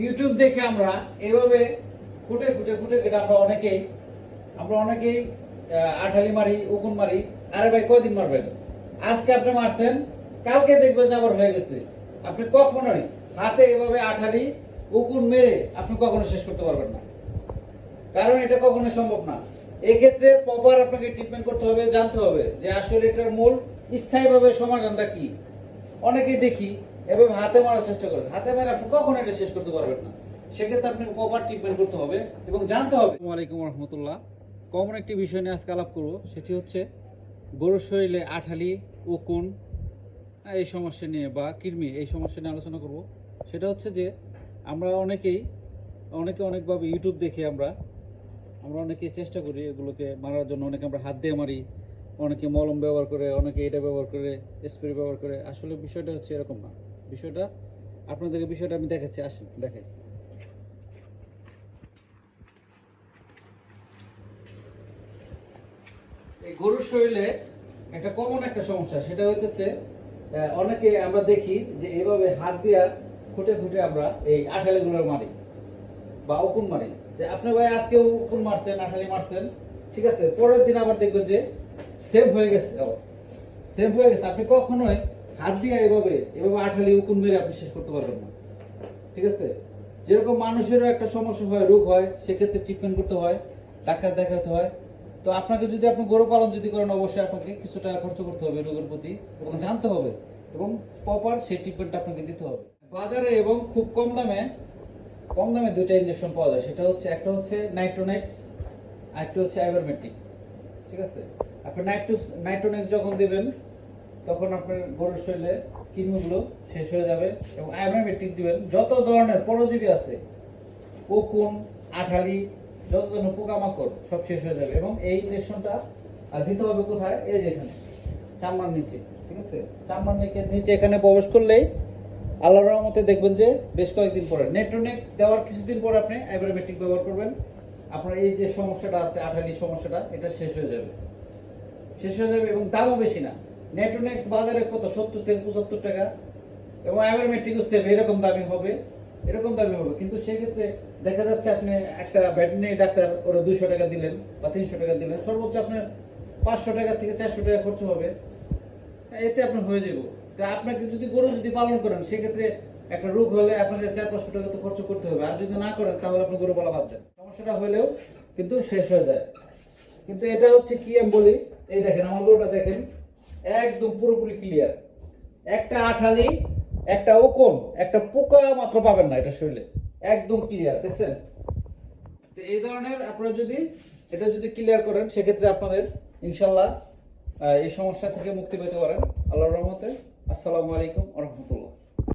YouTube দেখে আমরা এভাবে খুঁটে খুঁটে খুঁটে কেটে আমরা অনেকেই আঠালি মারি, উকুন মারি। আরে ভাই কয়দিন মারবেন? আজকে আপনি মারছেন, কালকে দেখবেন যে আবার হয়ে গেছে। আপনি কখনোই হাতে এভাবে আঠালি উকুন মেরে আপনি কখনো শেষ করতে পারবেন না, কারণ এটা কখনো সম্ভব না। এই ক্ষেত্রে প্রপার আপনাকে ট্রিটমেন্ট করতে হবে, জানতে হবে যে আসলে এটার মূল স্থায়ীভাবে সমাধানটা কি। অনেকেই দেখি এভাবে হাতে মারার চেষ্টা করেন, হাতে মেরে আপনি কখনো এটা শেষ করতে পারবেন না। সেক্ষেত্রে আপনি প্রপার ট্রিটমেন্ট করতে হবে এবং জানতে হবে। আসসালামু আলাইকুম রহমতুল্লাহ। কমন একটি বিষয় নিয়ে আজকে আলাপ করবো, সেটি হচ্ছে গরুর শরীরে আঠালি, উকুন এই সমস্যা নিয়ে বা কৃমি এই সমস্যা নিয়ে আলোচনা করব। সেটা হচ্ছে যে আমরা অনেকভাবে ইউটিউব দেখে আমরা অনেকে চেষ্টা করি এগুলোকে মারার জন্য। অনেকে আমরা হাত দিয়ে মারি, অনেকে মলম ব্যবহার করে, অনেকে এটা ব্যবহার করে, স্প্রে ব্যবহার করে। আসলে বিষয়টা হচ্ছে এরকম না। বিষয়টা আমি দেখাচ্ছি, আসেন দেখাই। এই গরুর শরীরে একটা কমন একটা সমস্যা, সেটা হইতেছে অনেকে আমরা দেখি যে এইভাবে হাত দিয়া খুঁটে খুঁটে আমরা এই আঠালিগুলো মারি বা উকুন মারি। যে আপনি ভাই আজকে উকুন মারছেন, আঠালি মারছেন, ঠিক আছে, পরের দিন আবার দেখবেন যে সেভ হয়ে গেছে। আপনি কখনোই হাত দিয়ে এভাবে আঠালি উকুন মেরে আপনি শেষ করতে পারবেন না, ঠিক আছে। যেরকম মানুষেরও একটা সমস্যা হয়, রোগ হয়, সেক্ষেত্রে ট্রিটমেন্ট করতে হয়, ডাক্তার দেখাতে হয়। তো আপনাকে যদি আপনি গরু পালন যদি করেন, অবশ্যই আপনাকে কিছু টাকা খরচ করতে হবে রোগের প্রতি, এবং জানতে হবে এবং প্রপার সেই ট্রিটমেন্টটা আপনাকে দিতে হবে। বাজারে এবং খুব কম দামে দুইটা ইনজেকশন পাওয়া যায়। সেটা হচ্ছে, একটা হচ্ছে নাইট্রোনেক্স আর একটা হচ্ছে আইভারমেকটিন, ঠিক আছে। আপনি নাইট্রোনেক্স যখন দিবেন তখন আপনার গরুর শরীরে কৃমিগুলো শেষ হয়ে যাবে, এবং আইভারমেকটিন দিবেন যত ধরনের পরজীবী আছে, উকুন, আঠালি, যত ধরনের পোকামাকড় সব শেষ হয়ে যাবে। এবং এই ইনজেকশনটা দিতে হবে কোথায়? এই যে এখানে চামড়ার নিচে, ঠিক আছে। চামড়ার নিচে এখানে প্রবেশ করলেই আল্লাহর রহমতে দেখবেন যে বেশ কয়েকদিন পরে, নেট্রোনেক্স দেওয়ার কিছুদিন পর আপনি আইভারমেকটিন ব্যবহার করবেন, আপনার এই যে সমস্যাটা আছে আঠালি সমস্যাটা, এটা শেষ হয়ে যাবে। এবং দামও বেশি না। নেট্রোনেক্স বাজারে কত 70 থেকে 75 টাকা, এবং আইভারমেকটিনও সেম এরকম দামি হবে। কিন্তু সেক্ষেত্রে দেখা যাচ্ছে আপনি একটা ভেটেরিনারি ডাক্তার ওরা 200 টাকা দিলেন বা 300 টাকা দিলেন, সর্বোচ্চ আপনার 500 টাকা থেকে 400 টাকা খরচ হবে, এতে আপনার হয়ে যাবে। তা আপনাকে যদি গরু যদি পালন করেন, সেক্ষেত্রে একটা রোগ হলে আপনাকে 400-500 টাকা তো খরচ করতে হবে। আর যদি না করেন তাহলে আপনি গরু পালা বাদ দেন, সমস্যাটা হলেও কিন্তু শেষ হয়ে যায়। কিন্তু এটা হচ্ছে কি আমি বলি, এই দেখেন আমার গরুটা দেখেন, একদম পুরোপুরি ক্লিয়ার। একটা আঠালি, একটা উকুন, একটা পোকা মাত্র পাবেন না এটা শরীরে, একদম ক্লিয়ার, দেখছেন। তো এই ধরনের আপনারা যদি এটা ক্লিয়ার করেন, সেক্ষেত্রে আপনাদের ইনশাল্লাহ এই সমস্যা থেকে মুক্তি পেতে পারেন আল্লাহর রহমতে। আসসালামু আলাইকুম ওয়া রাহমাতুল্লাহ।